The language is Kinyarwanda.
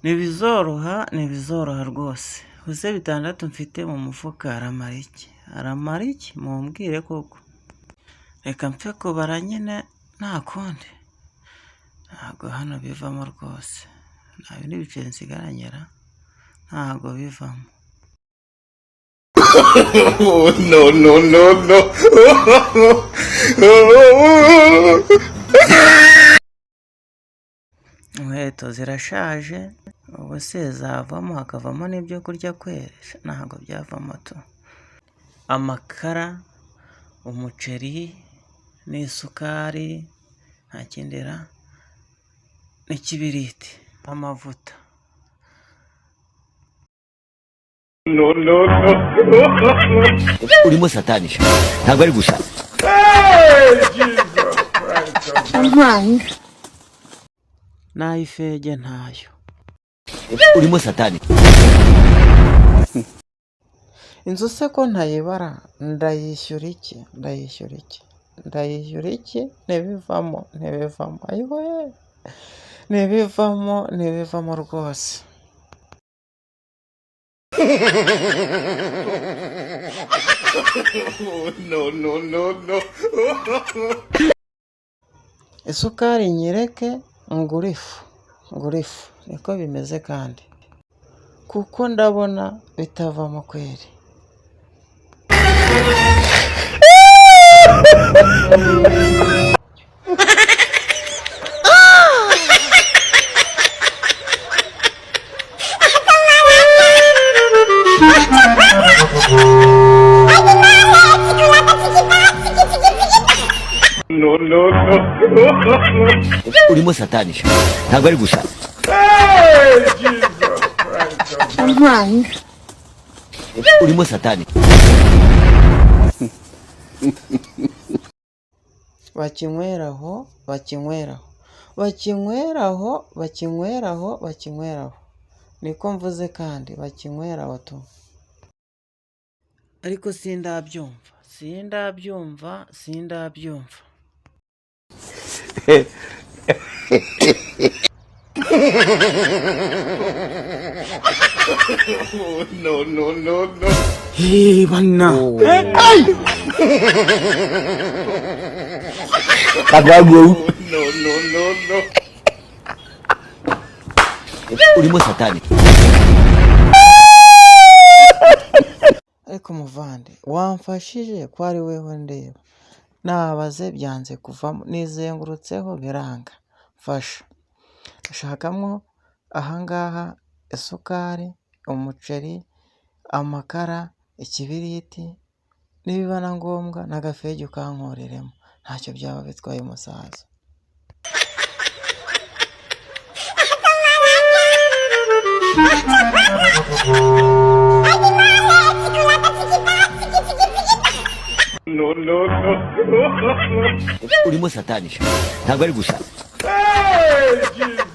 ntibizoroha rwose. Uze 6 mfite mu mufuka aramara iki mumbwire koko. Reka mpfe kubara nyine nta kundi. Ntabwo hano bivamo rwose. Nta bindi bice nsigaranyera. Ntabwo bivamo. No. Inkweto zirashaje, ubu se zavamo hakavamo n'ibyo kurya kweresha, ntabwo byavamo tu. Amakara, umuceri, n'isukari, nta kindera, n'ikibiriti, amavuta. No. urimo satanisha ntabwo ari gusa. N'ayifege ntayo. urimo satani. Inzu se ko ntayibara ndayishyura iki? Ntibivamo. Ayiwe, ntibivamo rwose. No. Isukari nyireke ngura ifu niko bimeze kandi kuko ndabona bitavamo kweri. No. urimo satanisha ntabwo ari gusa. urimo satani. bakinyweraho niko mvuze kandi bakinyweraho tu. Ariko sindabyumva. No. Bana. Kagago. No. urimo satani. Ariko muvande wamfashije ko ari wewe ndeba. Nabaze byanze kuvamo nizengurutseho biranga. Fasha. Shakamo ahangaha isukari, umuceri, amakara, ikibiriti, nibiba na ngombwa n'agafege ukankoreremo. Ntacyo byaba bitwaye umusaza. No. urimo satanisha ntabwo ari gusa. Jesus.